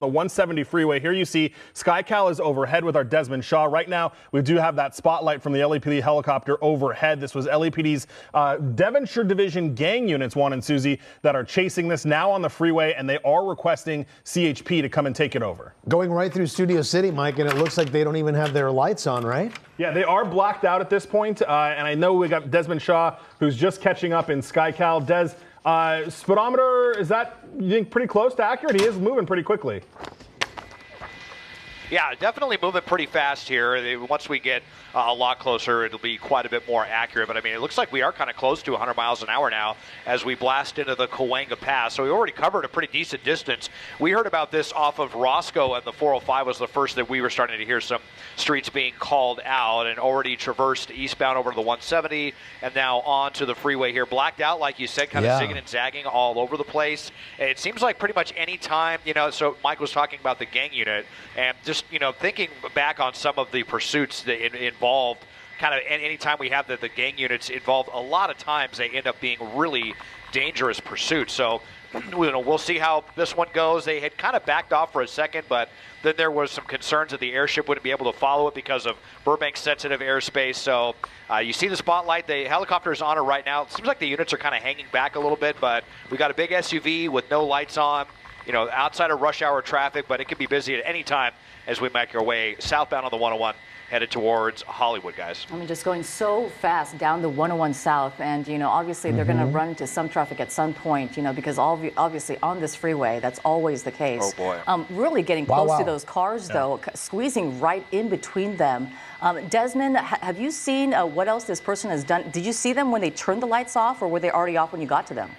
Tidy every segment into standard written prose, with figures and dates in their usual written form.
The 170 freeway. Here you see SkyCal is overhead with our Desmond Shaw. Right now, we do have that spotlight from the LAPD helicopter overhead. This was LAPD's Devonshire Division gang units, Juan and Susie, that are chasing this now on the freeway, and they are requesting CHP to come and take it over. Going right through Studio City, Mike, and it looks like they don't even have their lights on, right? Yeah, they are blacked out at this point, and I know we got Desmond Shaw, who's just catching up in SkyCal. Des, speedometer, is that, you think, pretty close to accurate? He is moving pretty quickly. Yeah, definitely moving pretty fast here. Once we get a lot closer, it'll be quite a bit more accurate. But, I mean, it looks like we are kind of close to 100 miles an hour now as we blast into the Cahuenga Pass. So we already covered a pretty decent distance. We heard about this off of Roscoe, and the 405 was the first that we were starting to hear some streets being called out, and already traversed eastbound over to the 170 and now on to the freeway here. Blacked out, like you said, kind of zigging and zagging all over the place. And it seems like pretty much any time, you know, so Mike was talking about the gang unit, and just, you know, thinking back on some of the pursuits that involved kind of any time we have the gang units involved, a lot of times they end up being really dangerous pursuits. So, you know, we'll see how this one goes. They had kind of backed off for a second, but then there was some concerns that the airship wouldn't be able to follow it because of Burbank's sensitive airspace. So you see the spotlight. The helicopter is on it right now. It seems like the units are kind of hanging back a little bit, but we got a big SUV with no lights on, you know, outside of rush hour traffic, but it could be busy at any time as we make our way southbound on the 101, headed towards Hollywood, guys. I mean, just going so fast down the 101 South, and, you know, obviously they're going to run into some traffic at some point, you know, because obviously on this freeway, that's always the case. Oh, boy. Really getting close to those cars, though, squeezing right in between them. Desmond, have you seen what else this person has done? Did you see them when they turned the lights off, or were they already off when you got to them?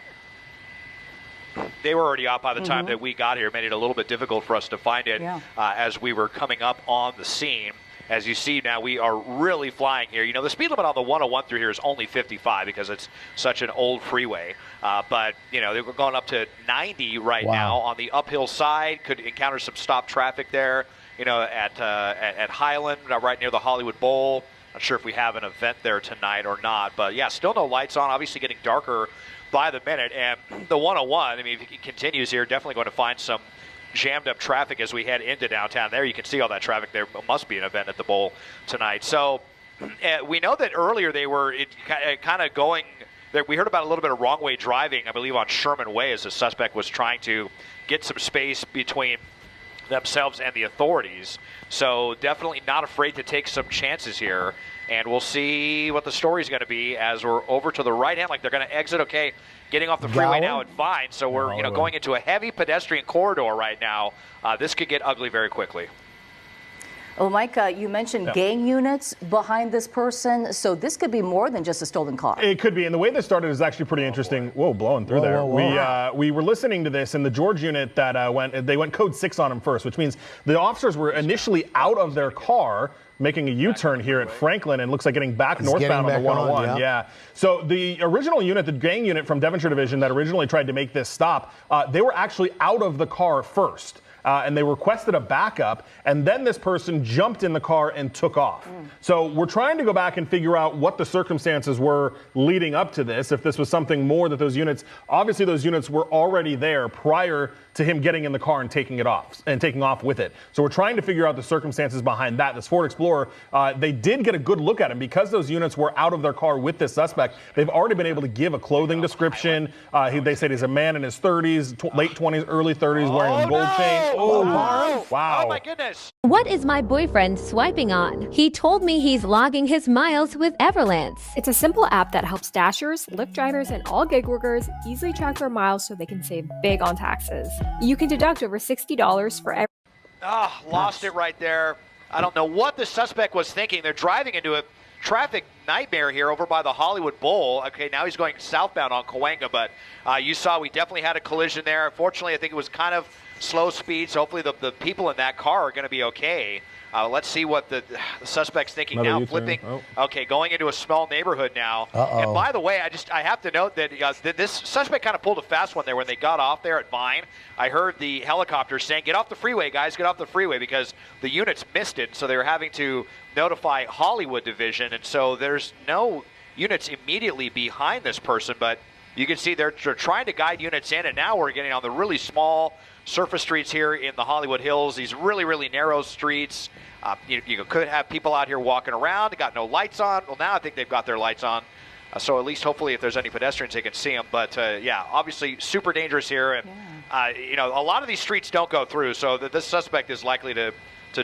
They were already off by the time that we got here. It made it a little bit difficult for us to find it as we were coming up on the scene. As you see now, we are really flying here. You know, the speed limit on the 101 through here is only 55 because it's such an old freeway. But, you know, we're going up to 90 right now on the uphill side. Could encounter some stop traffic there, you know, at Highland, right near the Hollywood Bowl. Not sure if we have an event there tonight or not. But, yeah, still no lights on. Obviously getting darker by the minute. And the 101, I mean, if it continues here, definitely going to find some jammed up traffic as we head into downtown. There you can see all that traffic. There must be an event at the Bowl tonight. So we know that earlier they were kind of going there. We heard about a little bit of wrong way driving, I believe, on Sherman Way, as the suspect was trying to get some space between themselves and the authorities. So definitely not afraid to take some chances here. And we'll see what the story's going to be as we're over to the right hand. Like, they're going to exit, okay, getting off the freeway now and fine. So we're going into a heavy pedestrian corridor right now. This could get ugly very quickly. Well, Mike, you mentioned gang units behind this person, so this could be more than just a stolen car. It could be, and the way this started is actually pretty interesting. Whoa, blowing through there. We were listening to this, and the George unit that they went code 6 on him first, which means the officers were initially out of their car, making a U-turn here at Franklin, and looks like getting back northbound on the 101. Yeah. So the original unit, the gang unit from Devonshire Division that originally tried to make this stop, they were actually out of the car first. And they requested a backup, and then this person jumped in the car and took off. So we're trying to go back and figure out what the circumstances were leading up to this, if this was something more that those units, obviously those units were already there prior to him getting in the car and taking off with it. So we're trying to figure out the circumstances behind that. This Ford Explorer, they did get a good look at him because those units were out of their car with this suspect. They've already been able to give a clothing description. They said he's a man in his 30s, late 20s, early 30s, wearing a gold chain. Oh, wow. Oh, my goodness. What is my boyfriend swiping on? He told me he's logging his miles with Everlance. It's a simple app that helps Dashers, Lyft drivers, and all gig workers easily track their miles so they can save big on taxes. You can deduct over $60 for every... Lost it right there. I don't know what the suspect was thinking. They're driving into a traffic nightmare here over by the Hollywood Bowl. Okay, now he's going southbound on Cahuenga, but you saw we definitely had a collision there. Unfortunately, I think it was kind of slow speed, so hopefully the people in that car are going to be okay. Let's see what the suspect's thinking now. Flipping. Okay, going into a small neighborhood now. And by the way, I have to note that this suspect kind of pulled a fast one there when they got off there at Vine. I heard the helicopter saying, "Get off the freeway, guys, get off the freeway," because the units missed it. So they were having to notify Hollywood Division, and so there's no units immediately behind this person, but you can see they're trying to guide units in, and now we're getting on the really small surface streets here in the Hollywood Hills, these really, really narrow streets. You could have people out here walking around. They got no lights on. Well, now I think they've got their lights on. So at least hopefully if there's any pedestrians, they can see them. But, yeah, obviously super dangerous here. And, you know, a lot of these streets don't go through, so this suspect is likely to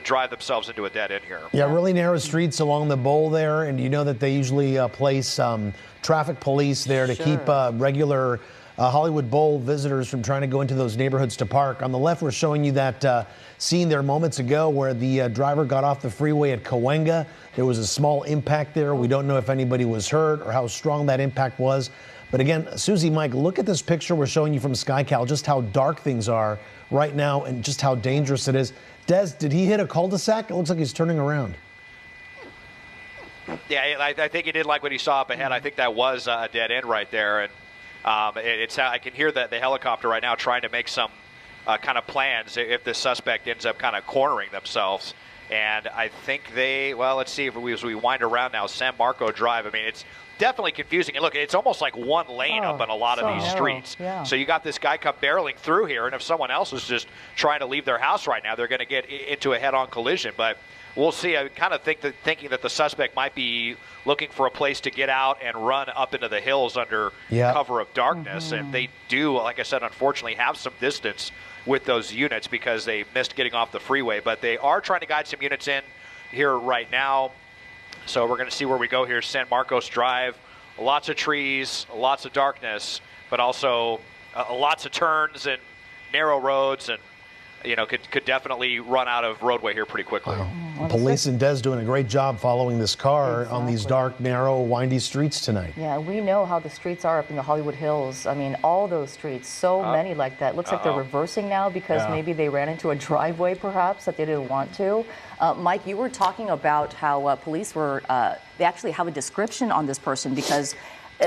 drive themselves into a dead end here. Yeah, really narrow streets along the bowl there, and you know that they usually place traffic police there to keep regular Hollywood Bowl visitors from trying to go into those neighborhoods to park. On the left, we're showing you that scene there moments ago where the driver got off the freeway at Cahuenga. There was a small impact there. We don't know if anybody was hurt or how strong that impact was. But again, Susie, Mike, look at this picture we're showing you from SkyCal, just how dark things are right now and just how dangerous it is. Des, did he hit a cul-de-sac? It looks like he's turning around. Yeah, I think he did like what he saw up ahead. I think that was a dead end right there. And I can hear the helicopter right now trying to make some kind of plans if the suspect ends up kind of cornering themselves. And I think well, let's see as we wind around now, San Marco Drive. I mean, it's definitely confusing. And look, it's almost like one lane up on a lot of these streets. Yeah. So you got this guy come barreling through here, and if someone else is just trying to leave their house right now, they're going to get into a head-on collision. But we'll see. I kind of thinking that the suspect might be looking for a place to get out and run up into the hills under cover of darkness. And they do, like I said, unfortunately have some distance with those units because they missed getting off the freeway. But they are trying to guide some units in here right now. So we're going to see where we go here. San Marcos Drive, lots of trees, lots of darkness, but also lots of turns and narrow roads, and you know, could definitely run out of roadway here pretty quickly. Wow. Police and Des doing a great job following this car on these dark, narrow, windy streets tonight. Yeah, we know how the streets are up in the Hollywood Hills. I mean, all those streets, so many like that. Looks like they're reversing now because maybe they ran into a driveway, perhaps, that they didn't want to. Mike, you were talking about how police were, they actually have a description on this person because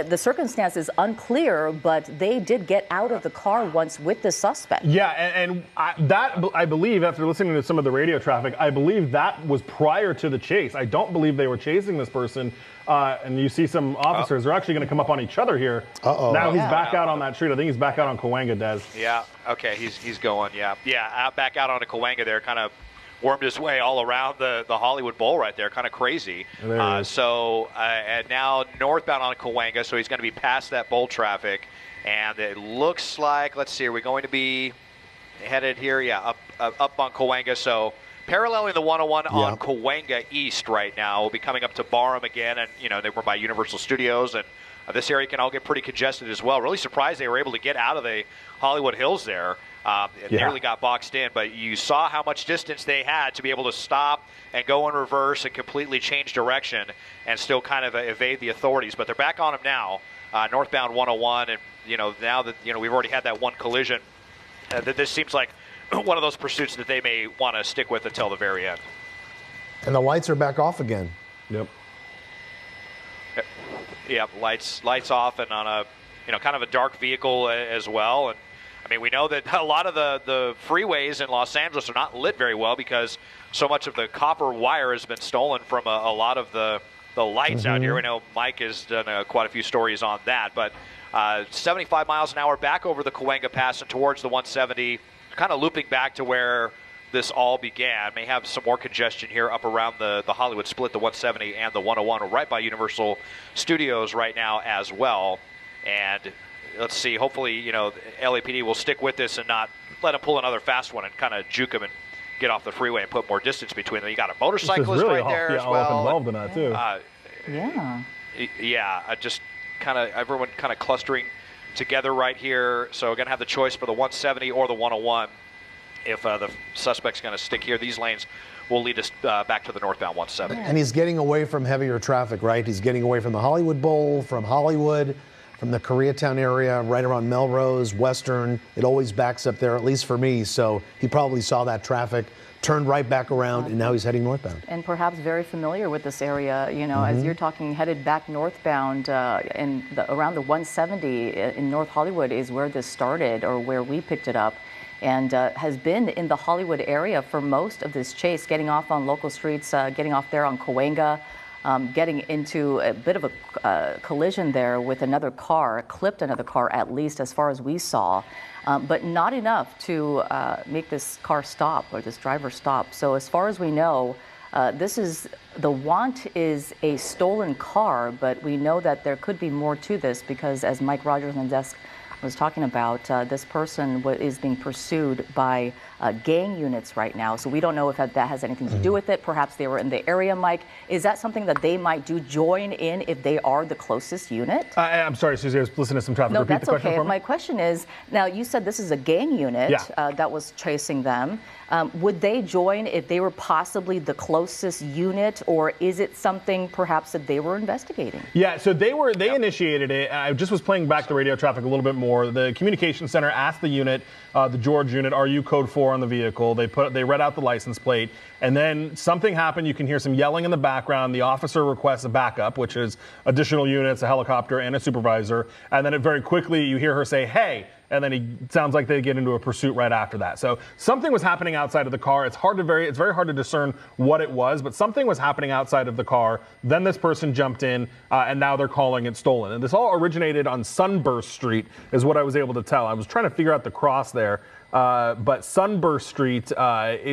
the circumstance is unclear, but they did get out of the car once with the suspect. Yeah, and I believe, after listening to some of the radio traffic, I believe that was prior to the chase. I don't believe they were chasing this person. And you see some officers are actually going to come up on each other here. Now he's back out on that street. I think he's back out on Cahuenga, Des. Yeah, okay, he's going, back out onto Cahuenga there, kind of wormed his way all around the Hollywood Bowl right there, kind of crazy. And now northbound on Cahuenga, so he's going to be past that bowl traffic. And it looks like, let's see, are we going to be headed here? Yeah, up on Cahuenga. So paralleling the 101 on Cahuenga East right now. We'll be coming up to Barham again, and you know, they were by Universal Studios, and this area can all get pretty congested as well. Really surprised they were able to get out of the Hollywood Hills there. It nearly got boxed in, but you saw how much distance they had to be able to stop and go in reverse and completely change direction and still kind of evade the authorities. But they're back on them now, northbound 101, and you know, now that we've already had that one collision, that this seems like one of those pursuits that they may want to stick with until the very end. And the lights are back off again. Yep, lights off, and on a kind of a dark vehicle as well. And I mean, we know that a lot of the freeways in Los Angeles are not lit very well because so much of the copper wire has been stolen from a lot of the lights out here. We know Mike has done quite a few stories on that. But 75 miles an hour back over the Cahuenga Pass and towards the 170, kind of looping back to where this all began. May have some more congestion here up around the Hollywood split, the 170 and the 101, right by Universal Studios right now as well. And let's see, hopefully, LAPD will stick with this and not let him pull another fast one and kind of juke him and get off the freeway and put more distance between them. You got a motorcyclist really right there as well. All involved in that, too. Just kind of everyone kind of clustering together right here. So we're going to have the choice for the 170 or the 101. If the suspect's going to stick here, these lanes will lead us back to the northbound 170. And he's getting away from heavier traffic, right? He's getting away from the Hollywood Bowl, from Hollywood, from the Koreatown area, right around Melrose, Western. It always backs up there, at least for me. So he probably saw that traffic, turned right back around, and now he's heading northbound. And perhaps very familiar with this area, as you're talking, headed back northbound around the 170 in North Hollywood is where this started, or where we picked it up. And has been in the Hollywood area for most of this chase, getting off on local streets, getting off there on Cahuenga. getting into a bit of a collision there with another car, clipped another car at least as far as we saw, but not enough to make this car stop or this driver stop. So as far as we know, the want is a stolen car, but we know that there could be more to this because, as Mike Rogers on the desk was talking about, this person is being pursued by gang units right now. So we don't know if that has anything to do with it. Perhaps they were in the area, Mike. Is that something that they might join in if they are the closest unit? I'm sorry, Susie, I was listening to some traffic. No, Repeat that's the question okay. for me. My question is, now you said this is a gang unit that was chasing them. Would they join if they were possibly the closest unit, or is it something perhaps that they were investigating? Yeah, so they initiated it. I just was playing back the radio traffic a little bit more. The communication center asked the unit, the George unit, are you code 4 on the vehicle? They read out the license plate, and then something happened. You can hear some yelling in the background. The officer requests a backup, which is additional units, a helicopter, and a supervisor. And then very quickly you hear her say, hey. And then it sounds like they get into a pursuit right after that. So something was happening outside of the car. It's very hard to discern what it was, but something was happening outside of the car. Then this person jumped in, and now they're calling it stolen. And this all originated on Sunburst Street, is what I was able to tell. I was trying to figure out the cross there, but Sunburst Street,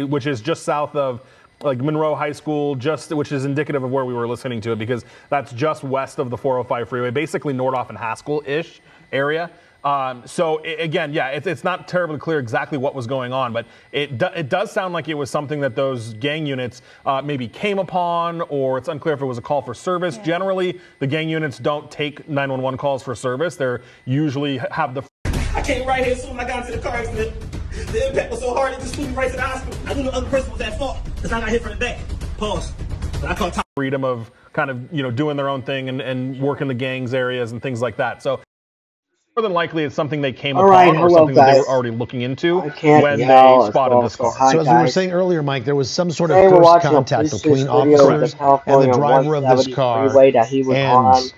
which is just south of like Monroe High School, which is indicative of where we were listening to it, because that's just west of the 405 freeway, basically Nordhoff and Haskell-ish area. Again, it's not terribly clear exactly what was going on, but it does sound like it was something that those gang units maybe came upon, or it's unclear if it was a call for service. Yeah. Generally, the gang units don't take 911 calls for service. They're usually have the... I came right here as soon as I got into the car accident. The impact was so hard, it just threw me right to the hospital. I knew the other person was at fault because I got hit from the back. Pause. But I caught time. Freedom of kind of, doing their own thing and working the gangs areas and things like that. So more than likely, it's something they came upon or something that they were already looking into when they spotted this car. So as we were saying earlier, Mike, there was some sort of first contact between officers and the driver of this car, and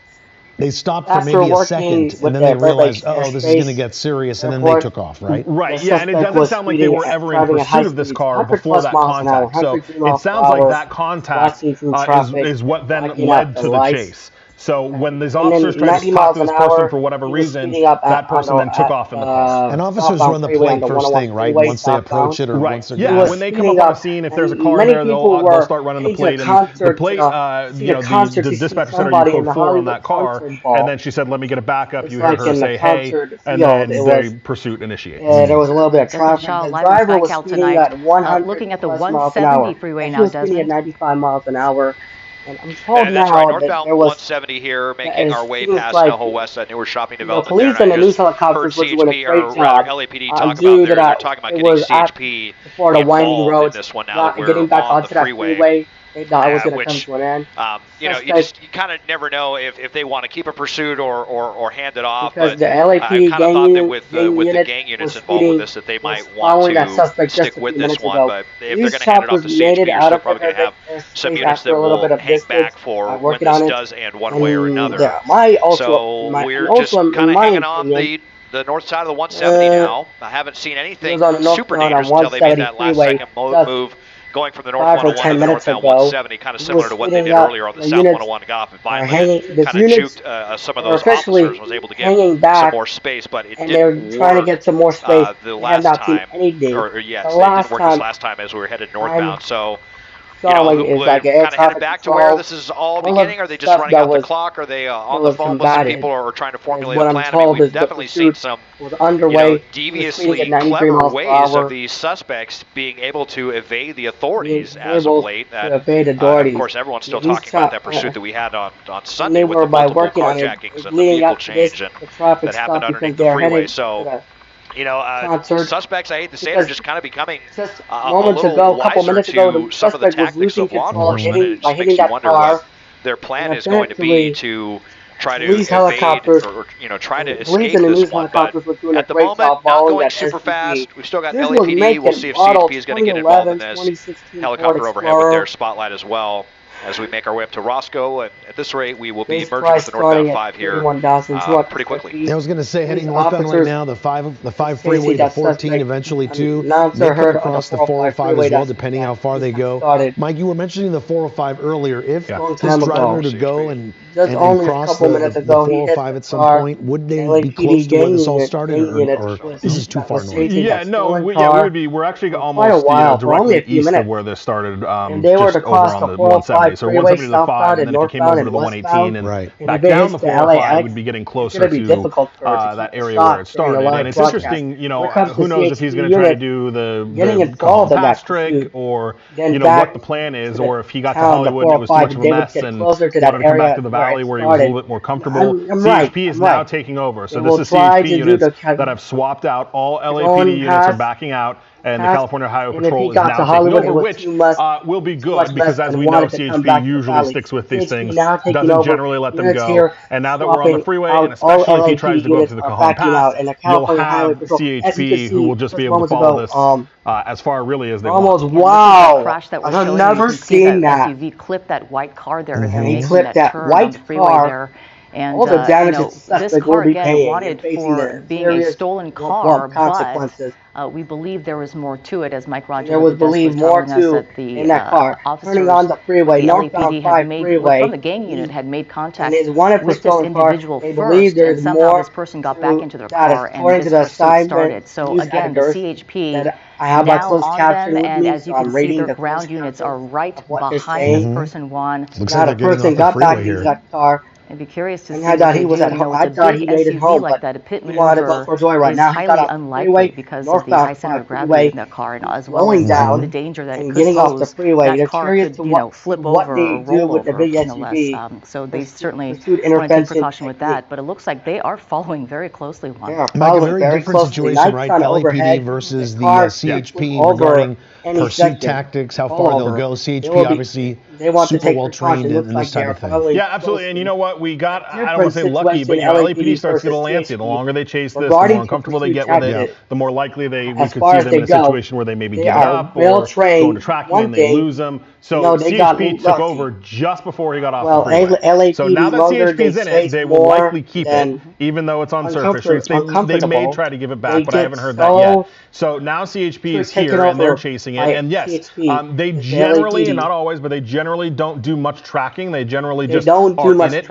they stopped for maybe a second, and then they realized, this is going to get serious, and then they took off, right? Right, yeah, and it doesn't sound like they were ever in pursuit of this car before that contact. So it sounds like that contact is what then led to the chase. So when these officers tried to talk to this person for whatever reason, that person then took off in the car. And officers run the plate first thing, right? Once they approach it or once they're yeah, when they come up on the scene, if there's a car there, they'll start running the plate. And the plate, the dispatcher said, are you code 4 on that car? And then she said, let me get a backup. You hear her say, hey, and then the pursuit initiates. There was a little bit of traffic. The driver was speeding at 100 looking at the 170 freeway now, Desmond. He was speeding at 95 miles an hour. And I'm told that's now right, northbound that there was 170 here, making our way past NoHo West, that newer shopping development. Police and the news helicopters were doing a great job. LAPD talk about there. They're talking about getting CHP before the winding roads, in this one now that we're getting back on onto the that freeway. They thought it was going to come to an end. You kind of never know if they want to keep a pursuit or hand it off. Because but the LAPD I kind of thought that with the gang units involved with this, that they might want to stick with this one. But if they're going to hand it off to CHP, you're still probably going to have some units that will hang back for when this does end one way or another. So we're just kind of hanging on the north side of the 170 now. I haven't seen anything super dangerous until they made that last second move. Going from the north 101 to the northbound 170, kind of similar to what they did earlier on the south 101, got off and finally kind of juked some of those officers, was able to get some more space, but it didn't work. Trying to get some more space the last time, it didn't work this last time as we were headed northbound. So, we're kind of headed back to where this is all beginning. Are they just running out the clock? Are they on the phone with some people or trying to formulate a plan? I mean, we've definitely seen some deviously clever ways of these suspects being able to evade the authorities as of late. Of course, everyone's still talking about that pursuit that we had on Sunday with the multiple carjackings and the vehicle change that happened underneath the freeway. So, suspects, I hate to say, are just kind of becoming a little wiser to some of the tactics of law enforcement. It just makes you wonder what their plan is going to be to try to evade or try to escape this one. But at the moment, not going super fast. We've still got LAPD. We'll see if CHP is going to get involved in this. Helicopter overhead with their spotlight as well. as we make our way up to Roscoe. And at this rate, we will be merging with the northbound 5 here pretty quickly. I was going to say, heading northbound right now, the 5 freeway to 14, eventually 2. May come across the 405 as well, depending how far they go. Mike, you were mentioning the 405 earlier. If this driver were to go and cross the 405 at some point, would they be close to where this all started, or this is too far north? Yeah, no, we're actually almost directly east of where this started, just over on the 170. So 170 to the 5, and then if you came over to the 118 and back down the 405, we'd be getting closer to that area where it started. And it's interesting, who knows if he's going to try to do the fast trick, or what the plan is, or if he got to Hollywood and it was too much of a mess and wanted to come back to the valley where he was a little bit more comfortable. CHP is now taking over. So this is CHP units that have swapped out. All LAPD units are backing out, and the California Highway Patrol is now taking over, which will be good because, as we know, CHP usually sticks with these things, doesn't generally let them go. And now that we're on the freeway, and especially if he tries to go to the Cajon Pass, you'll have CHP who will just be able to follow this as far really as they want. Wow! Crash that was I've never seen that. SUV clipped that white car there. He clipped that white car. And all the damages this car again wanted for being a stolen car, but we believe there was more to it, as Mike Rogers there was believed more to in that car. Turning on the freeway, northbound 5 freeway, from the gang unit had made contact and wanted with this individual they first, believe there's and somehow more this person got back into their car, and according to the pursuit started. So again, the CHP I have my closed caption with and me, as you can see, the ground units are right behind this person, Juan. Looks like the person got back into that car. I'd be curious to see. I thought he was at home. I thought he made it home, like but that, a pit he wanted to go for a joyride. is Now he got highly off the unlikely freeway, because of the high center of gravity in that car, and as well as the danger that it could getting off the pose. freeway. That They're car curious could, to what flip what over they or do roll with the over, big less. SUV. So they certainly pursuit want to take intervention precaution with that. But it looks like they are following very closely. Yeah, Mike, a very different situation, right? LAPD versus the CHP regarding pursuit tactics, how far they'll go. CHP obviously super well trained in this type of thing. Yeah, absolutely. And you know what? We got, I don't want to say lucky, but LAPD starts to get a little antsy. The longer they chase this, the more uncomfortable they get with it, the more likely we could see them in a situation where they maybe give it up or go into tracking and they lose them. So CHP took over just before he got off the freeway. So now that CHP's in it, they will likely keep it, even though it's on surface streets. They may try to give it back, but I haven't heard that yet. So now CHP is here and they're chasing it. And yes, they generally, and not always, but they generally don't do much tracking. They generally just are in it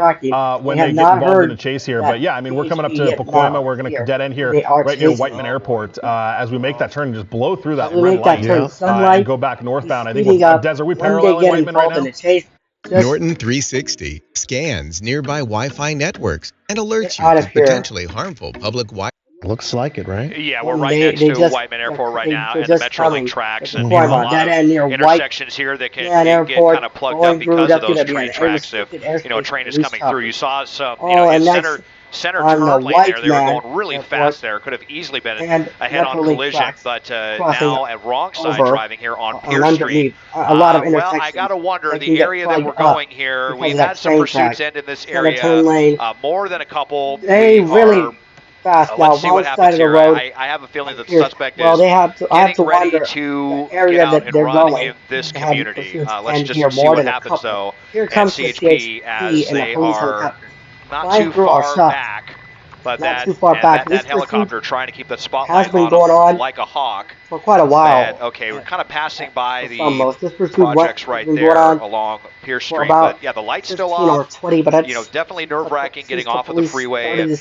when they get involved in a chase here. But yeah, I mean, we're coming up to Pacoima. We're going to dead end here right near Whiteman Airport as we make that turn and just blow through that red light and go back northbound. I think Des, are we paralleling Whiteman right now? Norton 360 scans nearby Wi-Fi networks and alerts you to potentially harmful public Wi-Fi. Looks like it, right? Yeah, we're right next to Whiteman Airport right now, and the Metrolink tracks, and a lot of intersections here that can get kind of plugged up because of those train tracks. If a train is coming through, you saw some center turn lane there. They were going really fast there. Could have easily been a head-on collision, but now at wrong side driving here on Pierce Street. A lot of intersections. Well, I got to wonder, the area that we're going here, we've had some pursuits end in this area, more than a couple. They really fast now. Let's see what happens here. I have a feeling that the suspect is getting ready to get out and run in this community. Let's just see what happens, though. Here comes the CHP, as they are not too far back, but that helicopter trying to keep that spotlight on like a hawk for quite a while. Okay, we're kind of passing by the projects right there along Pierce Street, but yeah, the light's still off. Definitely nerve-wracking getting off of the freeway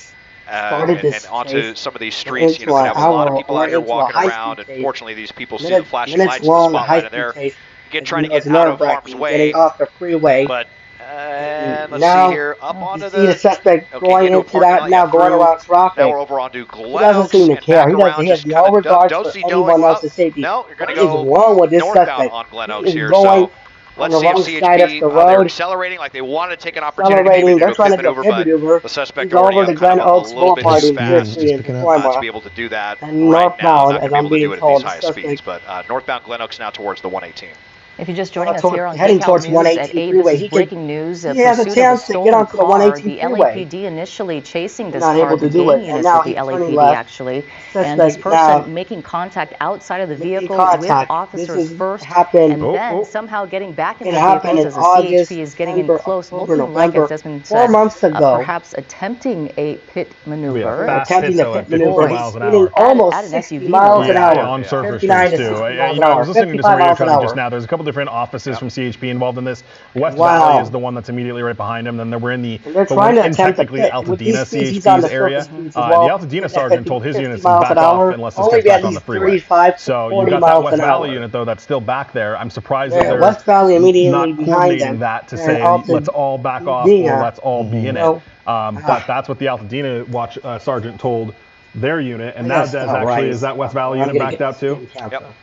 and onto some of these streets. We have a lot of people out here walking around, and fortunately these people see the flashing lights in the spotlight, and they're trying to get out of harm's way. Off the freeway. But let's see here, up onto the suspect going into that, now going around traffic. Now we're over onto Glen Oaks. He doesn't seem to care. He has no regard for anyone else's safety. No, you're going to go northbound on Glen Oaks here, so let's see if CHP, they're accelerating like they want to take an opportunity they're trying to maneuver, but the suspect already up kind of a little bit too fast to be able to do that right now. Not going to be able to do it at these high speeds, but northbound Glen Oaks now towards the 118. If you're just joining us here on heading towards News 118 freeway, this is breaking news. He has a chance to get onto the 118 freeway. The LAPD initially chasing this not car, able to do it, and now with the he's turning LAPD left. actually, and this person making contact outside of the vehicle with officers first, and then somehow getting back into the vehicles as the CHP is getting in close, looking like as has been said, 4 months ago, perhaps attempting a pit maneuver. Attempting a pit maneuver. He's speeding almost 60 miles an hour. On surface streets too. I was listening to some radio coverage just now. There's a couple different offices from CHP involved in this. West Valley is the one that's immediately right behind him. Then we're in the technically Altadena CHP's area. The Altadena sergeant told his units to back off unless this gets back on the freeway. So you got that West Valley unit though that's still back there. I'm surprised that they're West Valley immediately not coordinating that to say let's all back off or let's all be in it. But that's what the Altadena watch sergeant told their unit, and now Des actually is that West Valley unit backed out too? Yep.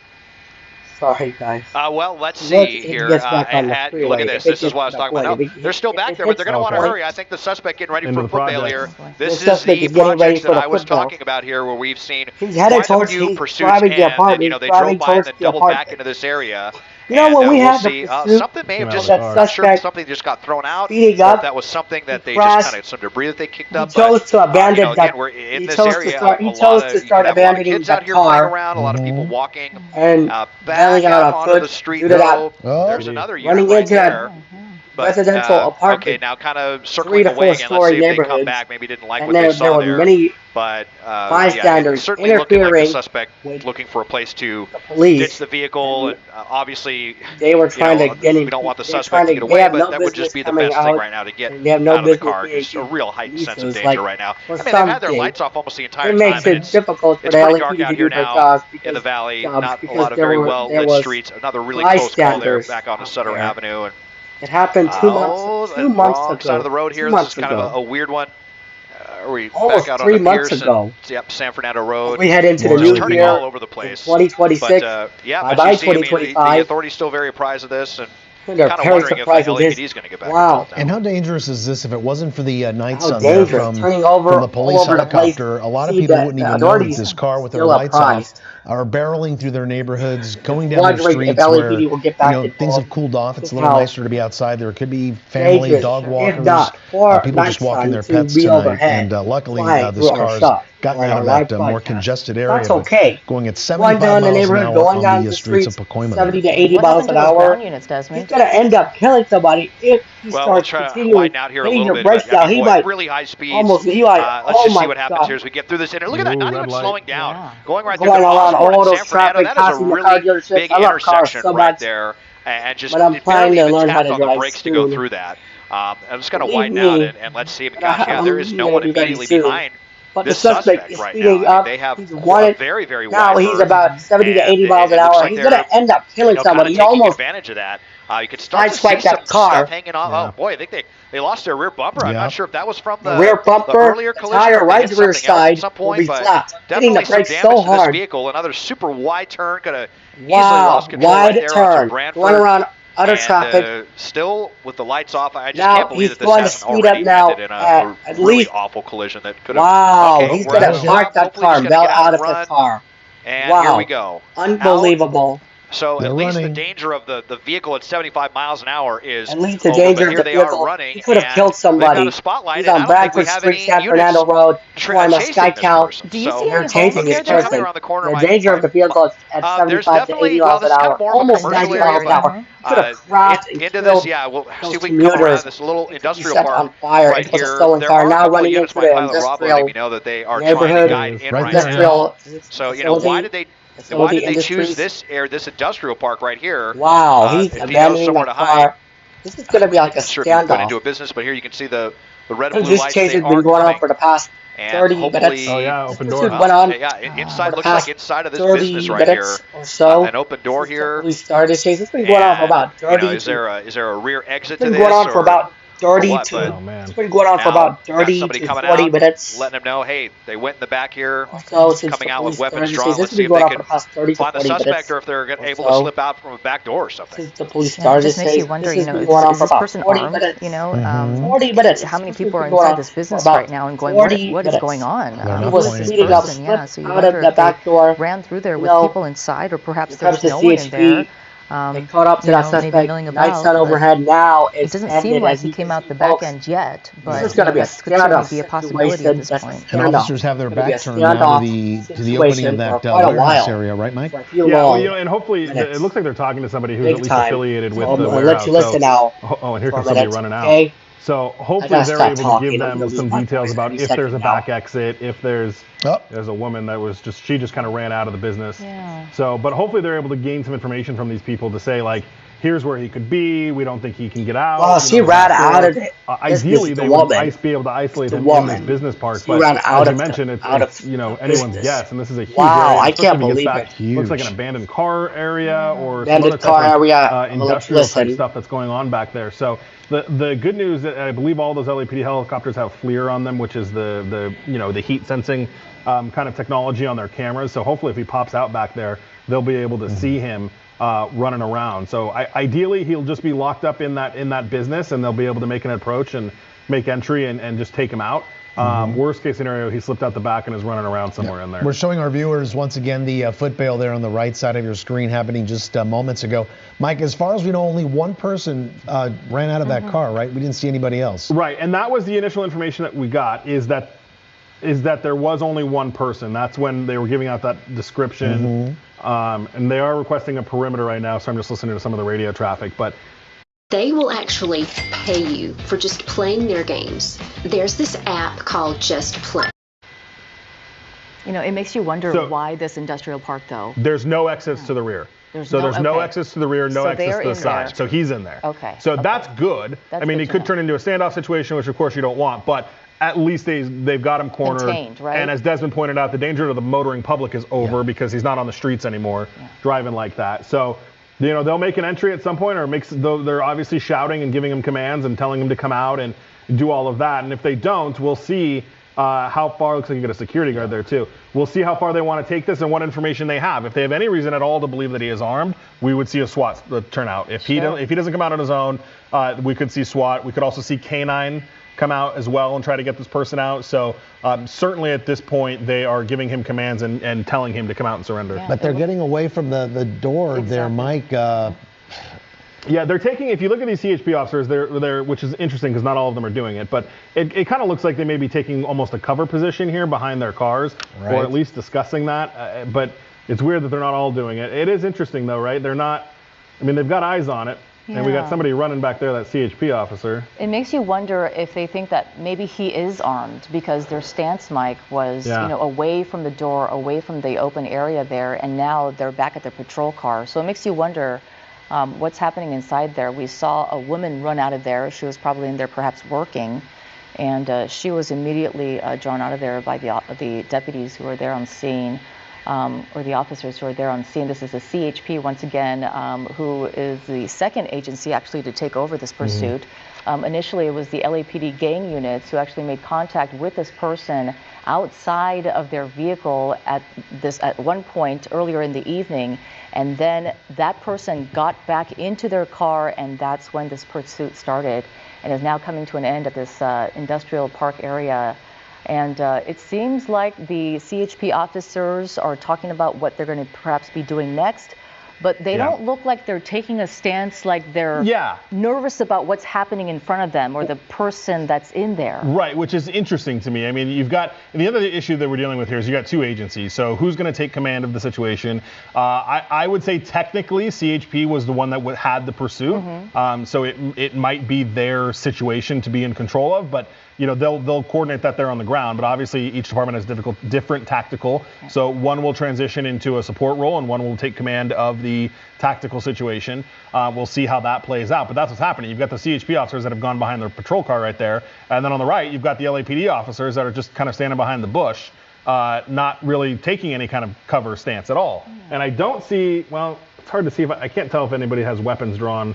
Sorry, guys. Well, let's see here. Look at this. This is what I was talking about. No, they're still back there, but they're going to want to hurry. I think the suspect getting ready for a foot bail here. This is the project that I was talking about here, where we've seen quite a few pursuits, and they drove by and then doubled back into this area. You know, when we we'll have see, something may have just, not sure if something just got thrown out, or if that was something that they just kind of, some debris that they kicked up. He chose to abandon again, we're in this area. He chose to start abandoning the car. Around, a lot of people walking and back out onto the street. There's another unit right there. Residential apartment. Okay, now kind of circling away again. Let's see if they come back. Maybe didn't like what they saw there. But bystanders certainly looking like the suspect looking for a place to ditch the vehicle. And obviously, they were trying to get in. We don't want the suspect to get away, but that would just be the best thing right now to get out of the car. It's a real heightened sense of danger right now. I mean, they've had their lights off almost the entire time. It makes it difficult for the LAPD pretty dark out here now in the valley. Not a lot of very well lit streets. Another really close call there back onto Sutter Avenue. And it happened 2 months ago. Wrong side of the road here. This is kind of a weird one. Are we almost back out 3 months ago? Yep, San Fernando Road. We head into the new turning year, all over the place. 2026. But yeah, by you see, 2025. the authorities still very apprised of this, and they're kind of wondering if the LAPD is going to get back. Wow! And how dangerous is this? If it wasn't for the night sun from the police helicopter, a lot of people wouldn't even know that this car with their lights off are barreling through their neighborhoods, going down their streets where things have cooled off. It's a little nicer to be outside. There could be family, dog walkers, people just walking their pets tonight. And luckily, this car's gotten out of that more congested area. That's okay. Going at 75 miles an hour on the streets of Pacoima. 70 to 80 miles an hour. He's going to end up killing somebody if he starts continuing hitting your brakes down. He might really high speeds. Let's just see what happens here as we get through this. And look at that, not even slowing down. Going right through the all those traffic, passing the car dealerships. Big intersection right there, and just barely even tapped on the brakes to go through that. I'm just going to widen out and let's see. Gosh, yeah, there is no one immediately behind. But the suspect is speeding up. They have he's wanted, very, very now he's about 70 to 80 miles an hour. He's going to end up killing somebody. He almost advantage of that. You could start to see some stuff hanging off. Oh boy, I think they lost their rear bumper. I'm not sure if that was from the rear bumper, the earlier collision. Tire right rear side will be flat. Hitting the brakes so hard. Vehicle, another super wide turn, could have easily lost control right there turn. Going around utter traffic. Still with the lights off, I just can't believe that this hasn't already ended in a really awful collision that could have. Wow, he's going to park that car, bail out of the car. And here we go. Unbelievable. So at least the danger of the vehicle at 75 miles an hour is at least the danger of the vehicle. He could have killed somebody. He's on Bradford Street, San Fernando Road, Pacoima, Sky Count. Do you see any chasing this person? The danger of the vehicle at 75 to 80 miles an hour, almost 90 miles an hour. Could have crashed into this. Yeah, we'll see if we can come around this little industrial park on fire. right here. Stolen car now running into the industrial neighborhood. Industrial. So why did they? Why did they choose this industrial park right here? Wow, he's abandoning the car. This is going to be like a standoff. Going into a business, but here you can see the red and blue this lights. This chase has been going on for the past 30 minutes. Oh yeah, open door. Went on inside looks like inside of this business right here. Or so. An open door here. We started this chase. It's been going on for about 30. Is there a rear exit to this? It's been going on for about 30 to. It's been going on for about 30 to 40 minutes. Letting them know, hey, they went in the back here, so coming out with weapons drawn. Let's see if they can find the suspect or if they're able to slip out from a back door or something. Since the police started this makes you wonder, is this person armed? 40 minutes. How many people are inside this business right now and going, what is going on? He was speeding up, slipped out of the back door. Ran through there with people inside, or perhaps there was no one in there. They caught up to that suspect. Night sun overhead now. It doesn't seem like he came out the back end yet, but this is going to be a standoff be a possibility at this point. And officers have their back turned now to the opening of that warehouse area, right, Mike? Yeah, and hopefully it looks like they're talking to somebody who's at least affiliated with the warehouse. I'll let you listen now. Oh, and here comes somebody running out. So hopefully they're able to give them some details about if there's a back exit, if there's a woman that was she just kind of ran out of the business. Yeah. So, but hopefully they're able to gain some information from these people to say, like, here's where he could be. We don't think he can get out. Well, she ran out of it. Ideally, they would be able to isolate him in this business park. But as you mentioned, it's anyone's guess, and this is a huge area. I can't believe it. Looks like an abandoned car area or abandoned car area, industrial type stuff that's going on back there. So the good news, I believe all those LAPD helicopters have FLIR on them, which is the heat sensing kind of technology on their cameras. So hopefully, if he pops out back there, they'll be able to see him running around. So ideally, he'll just be locked up in that business, and they'll be able to make an approach and make entry and just take him out. Worst case scenario, he slipped out the back and is running around somewhere in there. We're showing our viewers once again the foot bail there on the right side of your screen happening just moments ago. Mike, as far as we know, only one person ran out of that car, right? We didn't see anybody else. Right, and that was the initial information that we got, is that there was only one person. That's when they were giving out that description. And they are requesting a perimeter right now, so I'm just listening to some of the radio traffic. But they will actually pay you for just playing their games. There's this app called Just Play. It makes you wonder why this industrial park, though. There's no exits to the rear. There's no exits to the rear, no exits to the side. So he's in there. Okay. So that's good. I mean, it could turn into a standoff situation, which of course you don't want, but at least they've got him cornered. Contained, right? And as Desmond pointed out, the danger to the motoring public is over because he's not on the streets anymore driving like that. So, they'll make an entry at some point, or they're obviously shouting and giving him commands and telling him to come out and do all of that. And if they don't, we'll see how far. Looks like you got a security guard there too. We'll see how far they want to take this and what information they have. If they have any reason at all to believe that he is armed, we would see a SWAT turnout. If he doesn't come out on his own, we could see SWAT. We could also see K9 come out as well and try to get this person out. So certainly at this point, they are giving him commands and telling him to come out and surrender. But they're getting away from the door there, Mike. Yeah, they're taking, if you look at these CHP officers, they're which is interesting because not all of them are doing it, but it kind of looks like they may be taking almost a cover position here behind their cars, or at least discussing that. But it's weird that they're not all doing it. It is interesting though, right? They're not, they've got eyes on it. And we got somebody running back there, that CHP officer. It makes you wonder if they think that maybe he is armed, because their stance, Mike, was away from the door, away from the open area there, and now they're back at their patrol car. So it makes you wonder what's happening inside there. We saw a woman run out of there. She was probably in there perhaps working, and she was immediately drawn out of there by the deputies who were there on scene. Or the officers who are there on scene. This is a CHP, once again, who is the second agency actually to take over this pursuit. Initially, it was the LAPD gang units who actually made contact with this person outside of their vehicle at one point earlier in the evening, and then that person got back into their car, and that's when this pursuit started, and is now coming to an end at this industrial park area. And it seems like the CHP officers are talking about what they're going to perhaps be doing next, but they don't look like they're taking a stance like they're nervous about what's happening in front of them or the person that's in there. Right, which is interesting to me. You've got, and the other issue that we're dealing with here is you got two agencies. So who's going to take command of the situation? I would say technically CHP was the one that had the pursuit. So it might be their situation to be in control of, but they'll coordinate that there on the ground, but obviously each department has different tactical. So one will transition into a support role and one will take command of the tactical situation. We'll see how that plays out, but that's what's happening. You've got the CHP officers that have gone behind their patrol car right there, and then on the right, you've got the LAPD officers that are just kind of standing behind the bush, not really taking any kind of cover stance at all. And I don't see, well, it's hard to see, I can't tell if anybody has weapons drawn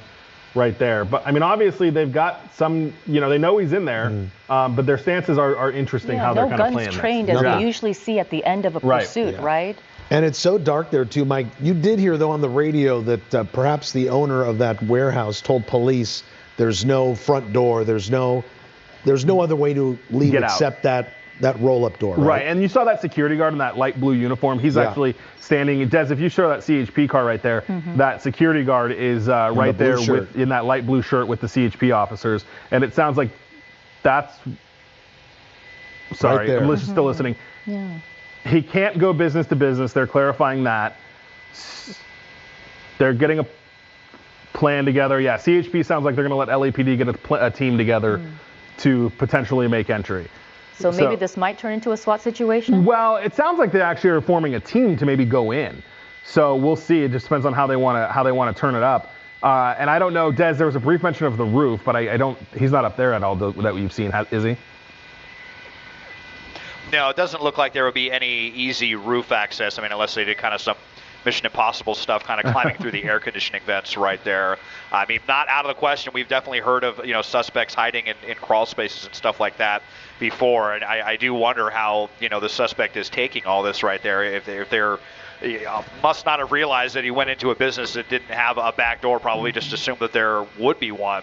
right there. But obviously they've got some, they know he's in there, but their stances are interesting how they're kind of playing this. No guns trained as we usually see at the end of a pursuit, right? And it's so dark there too, Mike. You did hear though on the radio that perhaps the owner of that warehouse told police there's no front door, there's no other way to leave except that that roll-up door, right? Right, and you saw that security guard in that light blue uniform. He's actually standing. Des, if you show that CHP car right there, that security guard is right there in that light blue shirt with the CHP officers. And it sounds like that's... Sorry, I'm still listening. Yeah. He can't go business to business. They're clarifying that. They're getting a plan together. Yeah, CHP sounds like they're going to let LAPD get a team together to potentially make entry. So maybe this might turn into a SWAT situation? Well, it sounds like they actually are forming a team to maybe go in. So we'll see. It just depends on how they want to turn it up. And I don't know, Des, there was a brief mention of the roof, but he's not up there at all that we've seen, is he? No, it doesn't look like there would be any easy roof access. I mean, unless they did kind of some Mission Impossible stuff, kind of climbing through the air conditioning vents right there. I mean, not out of the question. We've definitely heard of suspects hiding in crawl spaces and stuff like that before, and I do wonder how the suspect is taking all this right there. If they're must not have realized that he went into a business that didn't have a back door. Probably just assumed that there would be one.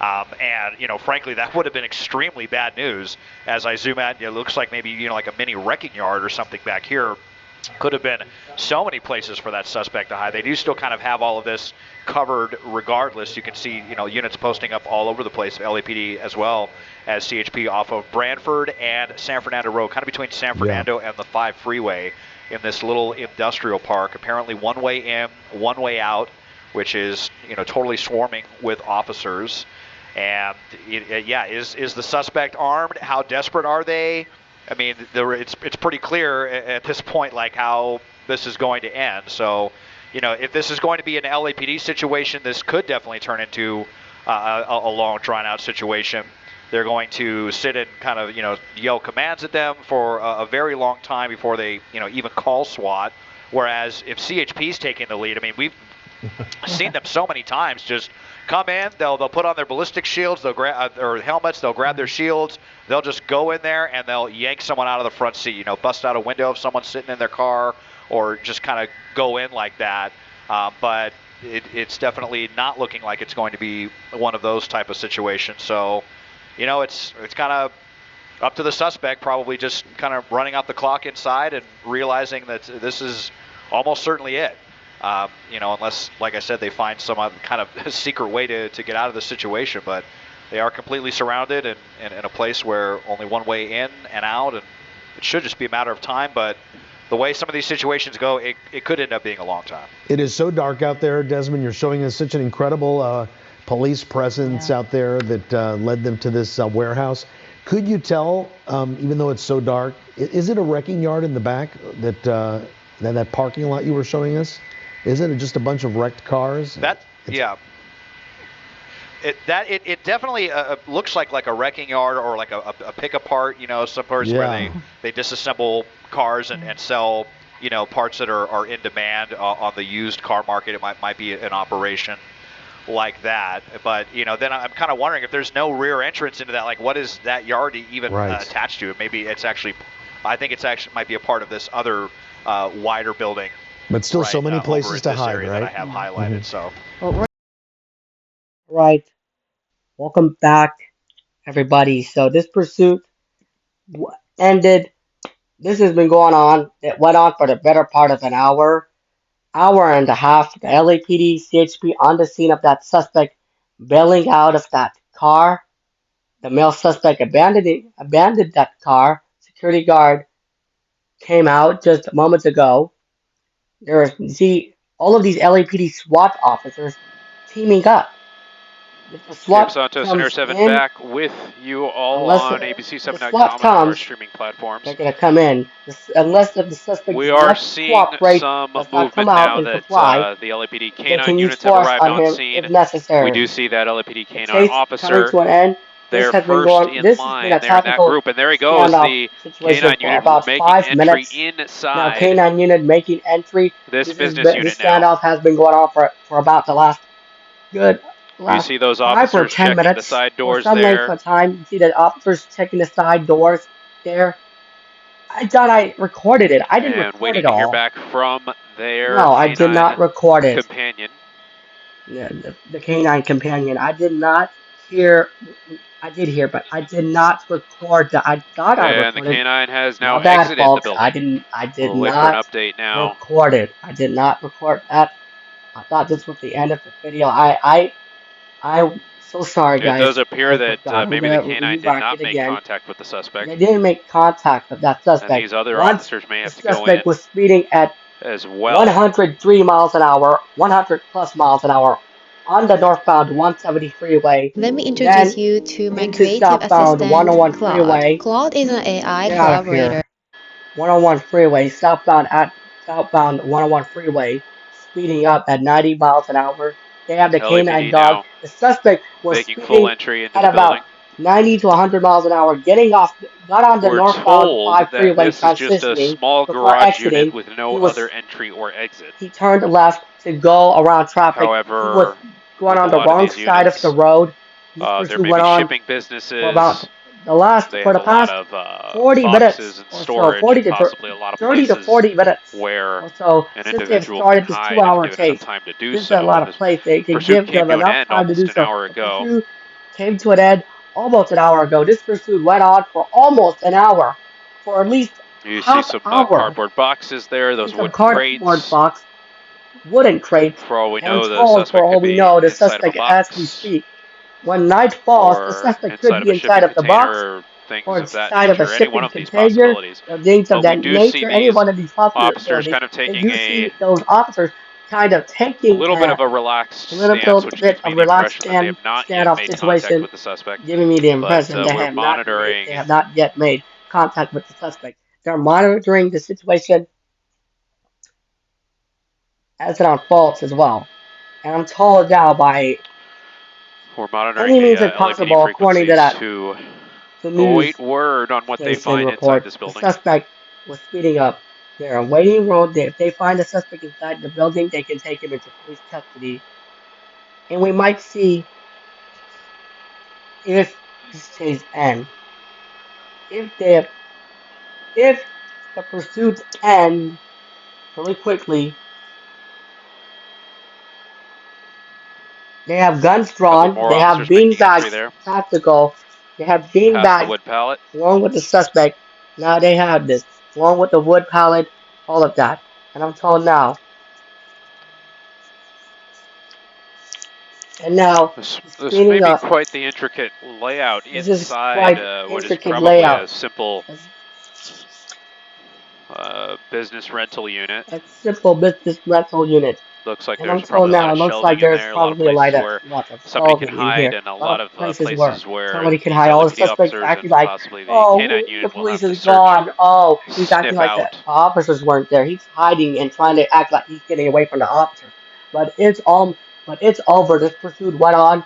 And frankly, that would have been extremely bad news. As I zoom out, it looks like maybe like a mini wrecking yard or something back here. Could have been so many places for that suspect to hide. They do still kind of have all of this covered regardless. You can see units posting up all over the place, LAPD as well as CHP off of Branford and San Fernando Road, kind of between San Fernando and the 5 freeway in this little industrial park. Apparently one way in, one way out, which is totally swarming with officers. And is the suspect armed? How desperate are they? I mean, it's pretty clear at this point, like how this is going to end. So, if this is going to be an LAPD situation, this could definitely turn into a long, drawn-out situation. They're going to sit and kind of, yell commands at them for a very long time before they, even call SWAT. Whereas if CHP's taking the lead, I mean, we've seen them so many times just come in, they'll put on their ballistic shields, they'll grab or helmets, they'll grab their shields, they'll just go in there and they'll yank someone out of the front seat, bust out a window if someone's sitting in their car, or just kind of go in like that. But it's definitely not looking like it's going to be one of those type of situations. So, it's kind of up to the suspect, probably just kind of running out the clock inside and realizing that this is almost certainly it. Unless, like I said, they find some kind of secret way to get out of the situation. But they are completely surrounded and in a place where only one way in and out, and it should just be a matter of time. But the way some of these situations go, it could end up being a long time. It is so dark out there, Desmond. You're showing us such an incredible police presence out there that led them to this warehouse. Could you tell, even though it's so dark, is it a wrecking yard in the back, that parking lot you were showing us? Is it just a bunch of wrecked cars? It definitely looks like a wrecking yard or like a pickup part, some parts where they disassemble cars and sell, parts that are in demand on the used car market. It might be an operation like that. But, then I'm kind of wondering if there's no rear entrance into that, like what is that yard even attached to? Maybe it's actually, I think it's actually might be a part of this other wider building. But still so many places to hide, right? That I have highlighted, so. Right. Welcome back, everybody. So this pursuit ended. This has been going on. It went on for the better part of an hour and a half. The LAPD, CHP on the scene of that suspect bailing out of that car. The male suspect abandoned that car. Security guard came out just moments ago. All of these LAPD SWAT officers teaming up. Sam Santos, Center 7 back with you all on ABC7.com and our streaming platforms. They're going to come in. Unless the suspect we are seeing some movement now that the LAPD canine units have arrived on scene. If necessary. We do see that LAPD canine officer. They're first in line there in that group, and there he goes, the canine unit making entry inside. Now, canine unit making entry. This business unit now. This standoff has been going on for about the last you see those officers checking the side doors there. Some length of time, you see the officers checking the side doors there. I thought I recorded it. I didn't record it all. And waiting to hear back from their No, I did not record it. Companion. Yeah, the canine companion. I did not did hear, but I did not record that. I thought I recorded. And the canine has now My bad, exited folks. the building. I did We'll wait not for an update now. record it. I did not record that. I thought this was the end of the video. I'm so sorry, guys. It does appear that maybe the canine did not make contact with the suspect. They didn't make contact with that suspect. And these other officers may have to go in. The suspect was speeding at as well. 103 miles an hour, 100 plus miles an hour on the northbound 170 freeway. Let me introduce you to my creative assistant, 101 freeway. Claude is an AI collaborator. 101 freeway, southbound 101 freeway, speeding up at 90 miles an hour. They have the canine dog. The suspect was speeding full entry into at about 90 to 100 miles an hour, got on the northbound 5 freeway this is just a small garage unit with no other entry or exit. He turned left to go around traffic. However, he was going on the wrong side of the road. There may be shipping businesses. For the past 40 minutes or so, 40 to 30 to 40 minutes where or so, since they've started this 2-hour chase. This is a lot of places. They can give them enough time to do so. Pursuit came to an end almost an hour ago. This pursuit went on for almost an hour, for at least you see some cardboard boxes there, those wood crates. Wooden crates. For all we know, the suspect as we speak. When night falls, the suspect could be inside of the box or inside of a shipping container, things of that nature. Any one of these officers kind of taking those officers kind of taking a little bit of a relaxed stance, which gives me the impression that they have not yet made contact with the suspect. Giving me the impression they have not yet made contact with the suspect. They're monitoring the situation as it unfolds as well. And I'm told now by we're monitoring any means possible, according to that, the news await word on what they find inside this building. The suspect was speeding up. They're awaiting road. If they find the suspect inside the building, they can take him into police custody. And we might see if this chase ends. If the pursuit ends really quickly, they have guns drawn. They have beanbags tactical. They have beanbags along with the suspect. Now they have this along with the wood pallet, all of that. And I'm told now. And now this may be quite the intricate layout inside what is probably a simple business rental unit. A simple business rental unit. Looks like there's probably a lot of shelving in there, a lot of places where somebody can hide, and a lot of places where somebody can hide. All the suspects acting like, oh, the police is gone. Oh, he's acting like the officers weren't there. He's hiding and trying to act like he's getting away from the officers. But it's over. This pursuit went on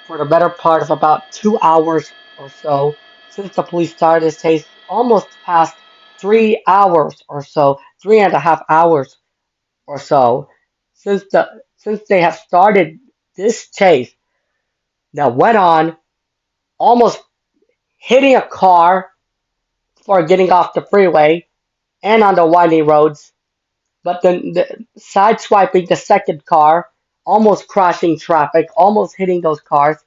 for the better part of about 2 hours or so since the police started this chase. Almost past 3 hours or so, 3.5 hours or so. Since they have started this chase that went on, almost hitting a car before getting off the freeway and on the winding roads, but then sideswiping the second car, almost crashing traffic, almost hitting those cars.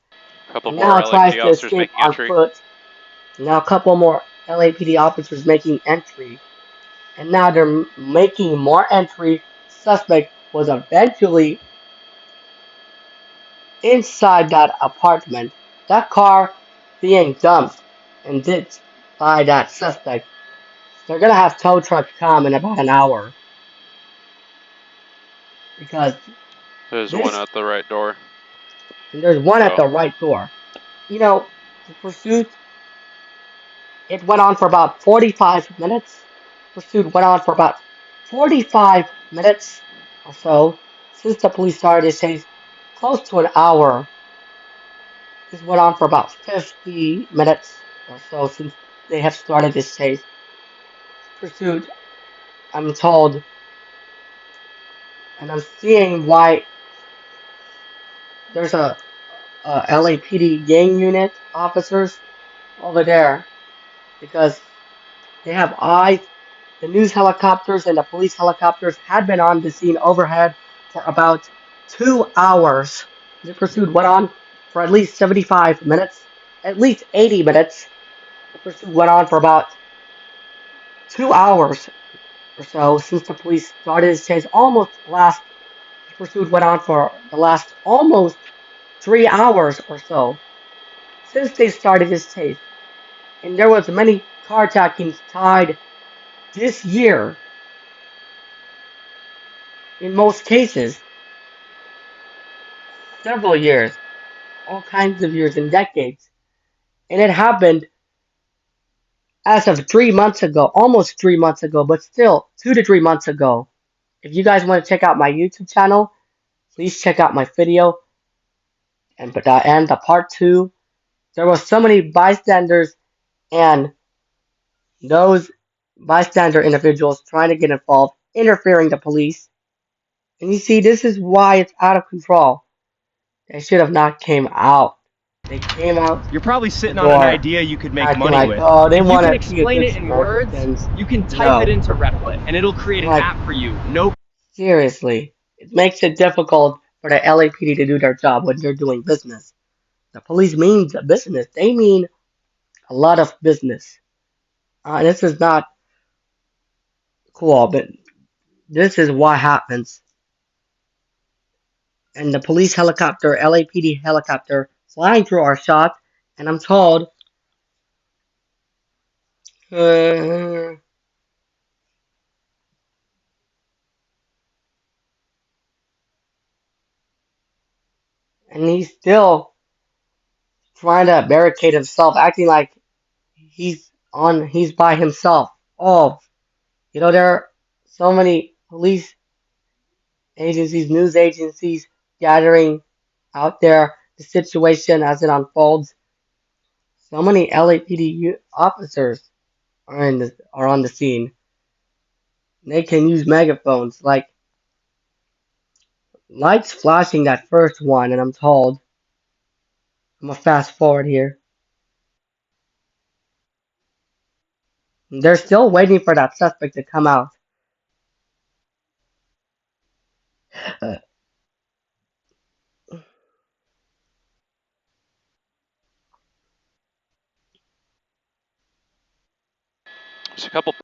Now tries to escape on foot. Now a couple more LAPD officers making entry, and now they're making more entry. Suspect was eventually inside that apartment. That car being dumped and ditched by that suspect. They're gonna have tow trucks come in about an hour. Because there's one at the right door. And there's one at the right door. You know, the pursuit, it went on for about 45 minutes. Pursuit went on for about 45 minutes or so since the police started this chase, close to an hour. This went on for about 50 minutes or so since they have started this chase. Pursuit, I'm told, and I'm seeing why there's a LAPD gang unit officers over there, because they have eyes. The news helicopters and the police helicopters had been on the scene overhead for about 2 hours. The pursuit went on for at least 75 minutes, at least 80 minutes. The pursuit went on for about 2 hours or so since the police started his chase. The pursuit went on for the last almost 3 hours or so since they started his chase. And there was many carjackings tied this year. In most cases, several years, all kinds of years and decades. And it happened as of 3 months ago, almost 3 months ago, but still 2 to 3 months ago. If you guys want to check out my YouTube channel, please check out my video and the part 2. There were so many bystanders and those bystander individuals trying to get involved, interfering the police. And you see, this is why it's out of control. They should have not came out. They came out. You're probably sitting on an idea you could make money like, with. Oh, they if you want can to explain it in words, you can type it into Replit, and it'll create an app for you. No. Seriously, it makes it difficult for the LAPD to do their job when they're doing business. The police means business. They mean a lot of business. This is not cool, but this is what happens. And the police helicopter, LAPD helicopter, flying through our shot, and I'm told, and he's still trying to barricade himself, acting like he's by himself. Oh, there are so many police agencies, news agencies gathering out there, the situation as it unfolds. So many LAPD officers are on the scene. They can use megaphones, like lights flashing that first one, and I'm told, I'm gonna fast forward here. They're still waiting for that suspect to come out. There's a couple.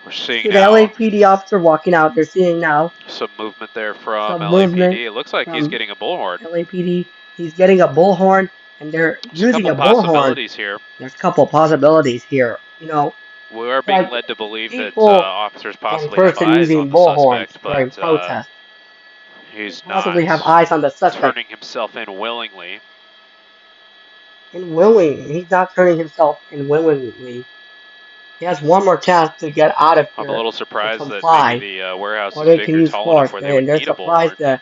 We're seeing the now LAPD officer walking out. They're seeing now some movement there from LAPD. It looks like he's getting a bullhorn. LAPD, he's getting a bullhorn, and they're using a bullhorn. Possibilities here. There's a couple possibilities here. We are being led to believe that officers possibly have eyes using on the bullhorns suspect, during protest. He's possibly not have eyes on the suspect. turning himself in willingly. He's not turning himself in willingly. He has one more chance to get out of here. I'm a little surprised that maybe the warehouse is big or tall enough where they would need a bullhorn.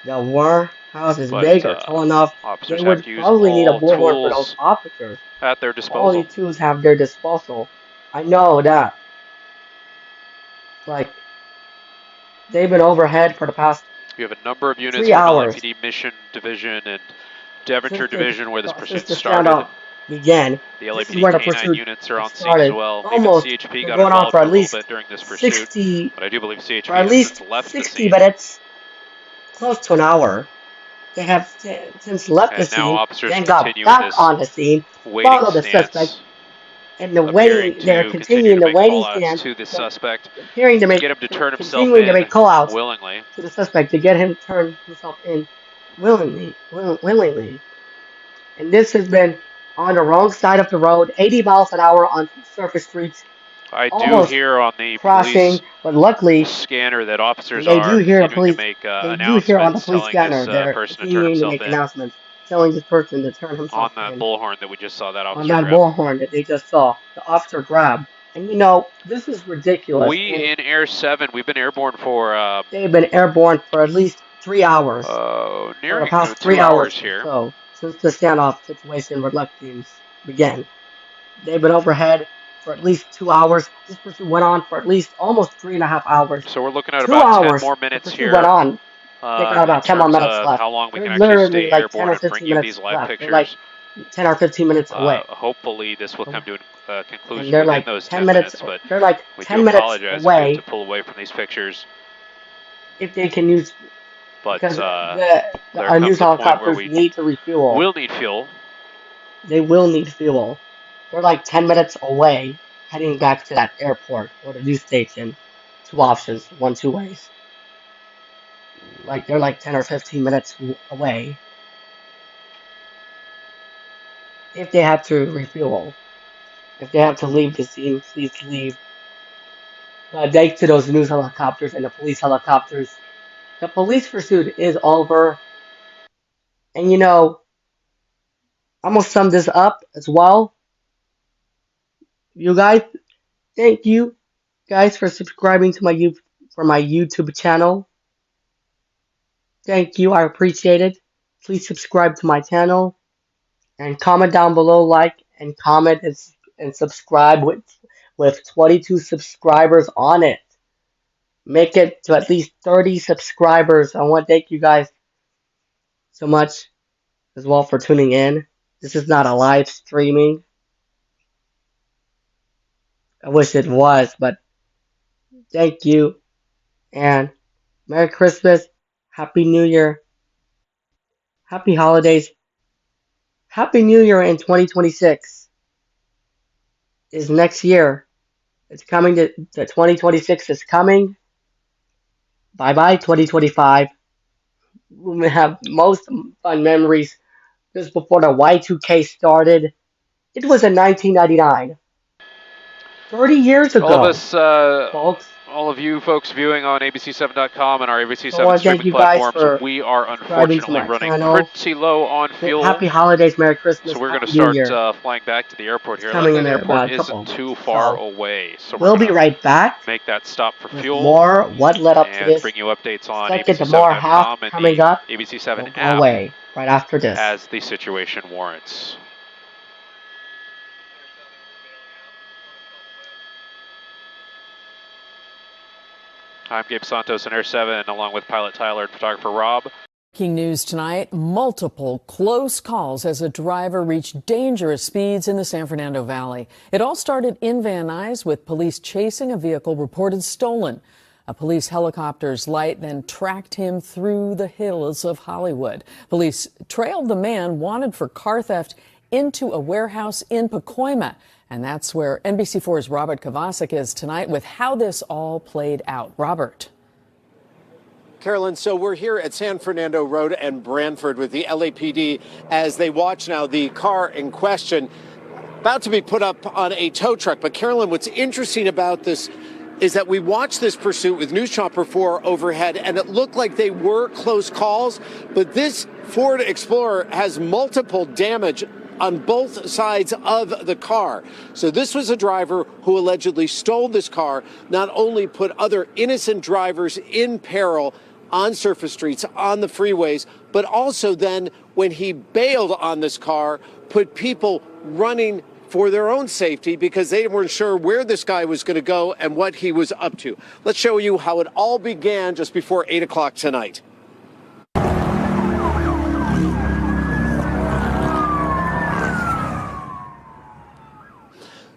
The warehouse is big or tall enough. Officers they would have to use probably need a all bullhorn for tools those officers. at their disposal. All the tools have their disposal. I know that. Like, they've been overhead for the past You have a number of units 3 from hours. LAPD Mission Division and Devonshire Division where this pursuit Since the started. standoff began. The LAPD where the K9 pursuit units are on scene started. as well. Almost Even CHP got going on involved for a at little least bit during this pursuit, but I do believe CHP for at has least since left 60 the scene. minutes, close to an hour. They have since left the And now scene, officers then got continue back this on the scene, waiting followed the stance, suspect, and the appearing waiting. to They're continuing the make waiting call-outs stance to the suspect, appearing to make, get him to turn himself continuing to in make call-outs willingly. to the suspect to get him to turn himself in willingly. And this has been on the wrong side of the road, 80 miles an hour on surface streets. I do hear on the crashing, police but luckily scanner that officers they are do hear continuing to make announcements telling this person to turn himself in. Announcements telling this person to turn himself on that bullhorn that we just saw that officer on that grab. bullhorn that they just saw. The officer grabbed. And this is ridiculous. We in Air 7, we've been airborne for they've been airborne for at least 3 hours. Nearing for the past 3 hours here. So since the standoff situation with Lexington began. They've been overhead for at least 2 hours. This pursuit went on for at least almost 3.5 hours. So we're looking at 2 about hours. 10 more minutes here. Went on. They got about 10 more minutes left. How long we can They're actually stay like airborne and bring you these live pictures. They're like 10 or 15 minutes away. Hopefully this will come to a conclusion they're within like those 10 10 minutes, but they're like we 10 do minutes apologize away. if you have to pull away from these pictures. If they can use But our news helicopters need to refuel. Will need fuel. They will need fuel. They're like 10 minutes away, heading back to that airport or the news station. 2 options, 2 ways. Like they're like 10 or 15 minutes away. If they have to refuel, if they have to leave the scene, please leave. Thanks to those news helicopters and the police helicopters. The police pursuit is over. And I'm going to sum this up as well. You guys, thank you guys for subscribing to my YouTube channel. Thank you, I appreciate it. Please subscribe to my channel and comment down below, like and comment and subscribe with 22 subscribers on it. Make it to at least 30 subscribers. I want to thank you guys so much as well for tuning in. This is not a live streaming. I wish it was, but thank you. And Merry Christmas. Happy New Year. Happy holidays. Happy New Year in 2026 is next year. It's coming. The 2026 is coming. Bye-bye 2025. We may have most fun memories just before the Y2K started. It was in 1999. 30 years ago. All of us, folks. All of you folks viewing on ABC7.com and our ABC7 streaming platforms, we are unfortunately running pretty low on fuel. Happy holidays, Merry Christmas. So we're going to start flying back to the airport here. Like the airport isn't too far away. So we'll be right back. Make that stop for fuel. More what led up to this. Bring you updates on ABC7.com and coming up. ABC7 app. Away right after this. As the situation warrants. I'm Gabe Santos in Air 7, along with pilot Tyler and photographer Rob. Breaking news tonight, multiple close calls as a driver reached dangerous speeds in the San Fernando Valley. It all started in Van Nuys with police chasing a vehicle reported stolen. A police helicopter's light then tracked him through the hills of Hollywood. Police trailed the man wanted for car theft into a warehouse in Pacoima. And that's where NBC4's Robert Kovacic is tonight with how this all played out. Robert. Carolyn, so we're here at San Fernando Road and Branford with the LAPD as they watch now the car in question about to be put up on a tow truck. But Carolyn, what's interesting about this is that we watched this pursuit with News Chopper 4 overhead, and it looked like they were close calls. But this Ford Explorer has multiple damage on both sides of the car. So this was a driver who allegedly stole this car, not only put other innocent drivers in peril on surface streets, on the freeways, but also then when he bailed on this car, put people running for their own safety because they weren't sure where this guy was going to go and what he was up to. Let's show you how it all began just before 8 o'clock tonight.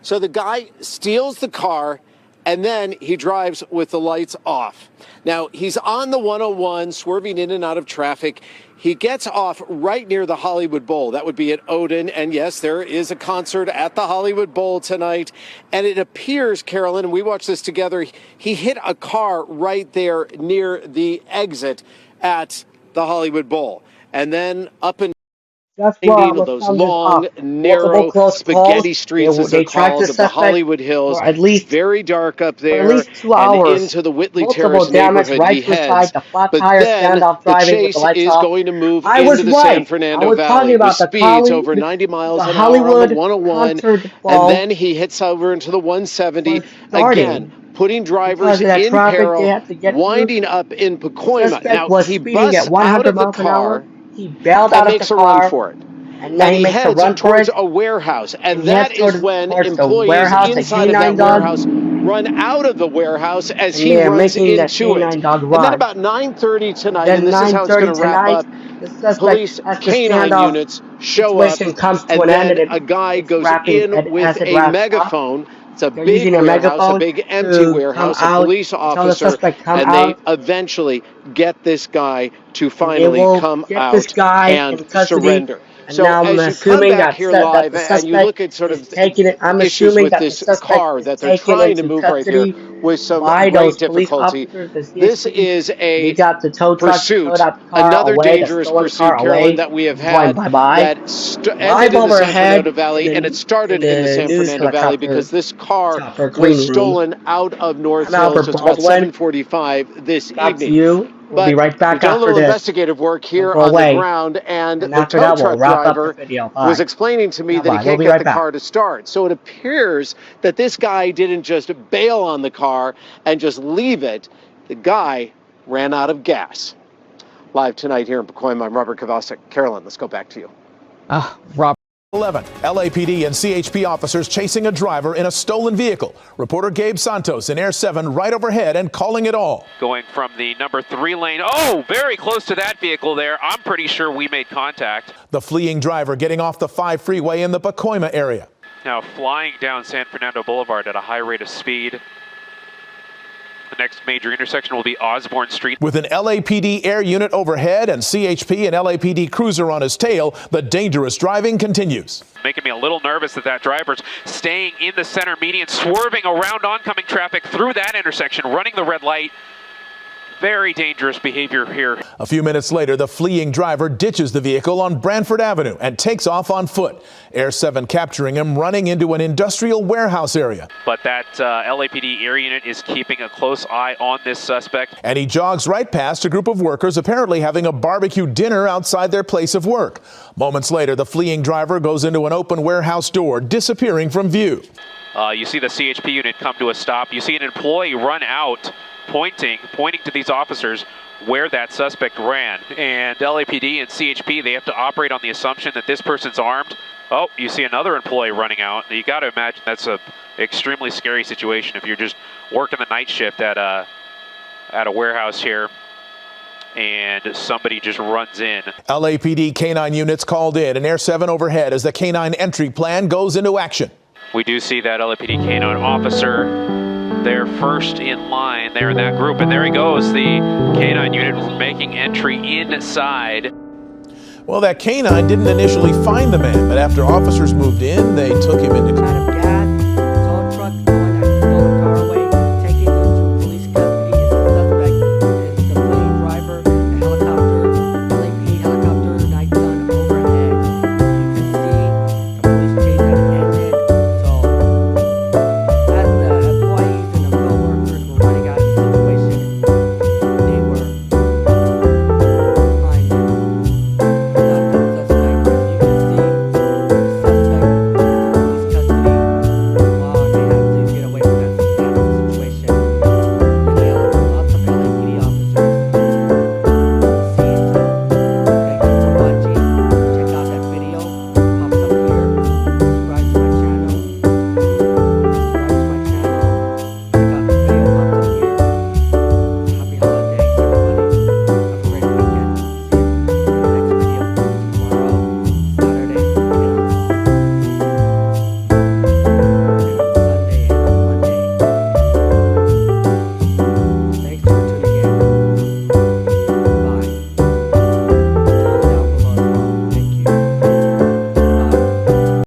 So the guy steals the car and then he drives with the lights off. Now, he's on the 101, swerving in and out of traffic. He gets off right near the Hollywood Bowl. That would be at Odin. And yes, there is a concert at the Hollywood Bowl tonight. And it appears, Carolyn, and we watched this together, he hit a car right there near the exit at the Hollywood Bowl. And then up and those long, narrow spaghetti streets, as they're called, of the Hollywood Hills, at least very dark up there, at least 2 hours, and into the Whitley Terrace neighborhood he heads. But then the chase is going to move into the San Fernando Valley with speeds over 90 miles an hour on the 101, and then he hits over into the 170 again, putting drivers in peril, winding up in Pacoima. Now, he busts out of the car. He bailed out of the car, run for it. And he heads towards a warehouse. And that is when employees inside of that warehouse run out of the warehouse as he runs into it. And then about 9:30 tonight, and this is how it's going to wrap up, police canine units show up, and then a guy goes in with a megaphone, It's a big warehouse, a big empty warehouse, a police officer, and they eventually get this guy to finally come out and surrender. And so now I'm as you come back here live and you look at sort of issues with this car that they're trying to move right here with some great difficulty, this is a pursuit, another dangerous pursuit, Carolyn, that we have had that ended in the San Fernando Valley, and it started in the San Fernando Valley because this car was stolen out of North Hills just about 7:45 this evening. We'll be right back we've done a little investigative work here on the ground, and the tow truck driver was explaining to me that he can't get the car to start. So it appears that this guy didn't just bail on the car and just leave it. The guy ran out of gas. Live tonight here in Pacoima, I'm Robert Kovacic. Carolyn, let's go back to you. Robert. 11. LAPD and CHP officers chasing a driver in a stolen vehicle. Reporter Gabe Santos in Air 7 right overhead and calling it all. Going from the number 3 lane. Oh, very close to that vehicle there. I'm pretty sure we made contact. The fleeing driver getting off the 5 freeway in the Pacoima area. Now flying down San Fernando Boulevard at a high rate of speed. The next major intersection will be Osborne Street. With an LAPD air unit overhead and CHP and LAPD cruiser on his tail, the dangerous driving continues. Making me a little nervous that that driver's staying in the center median, swerving around oncoming traffic through that intersection, running the red light. Very dangerous behavior here. A few minutes later, the fleeing driver ditches the vehicle on Brantford Avenue and takes off on foot. Air 7 capturing him running into an industrial warehouse area. But that LAPD air unit is keeping a close eye on this suspect. And he jogs right past a group of workers apparently having a barbecue dinner outside their place of work. Moments later, the fleeing driver goes into an open warehouse door, disappearing from view. You see the CHP unit come to a stop. You see an employee run out, pointing to these officers where that suspect ran. And LAPD and CHP, they have to operate on the assumption that this person's armed. Oh, you see another employee running out. You got to imagine that's a extremely scary situation if you're just working the night shift at a warehouse here and somebody just runs in. LAPD K-9 units called in and Air 7 overhead as the K-9 entry plan goes into action. We do see that LAPD K-9 officer there first in line there in that group, and there he goes, the K-9 unit making entry inside. Well, that K-9 didn't initially find the man, but after officers moved in, they took him into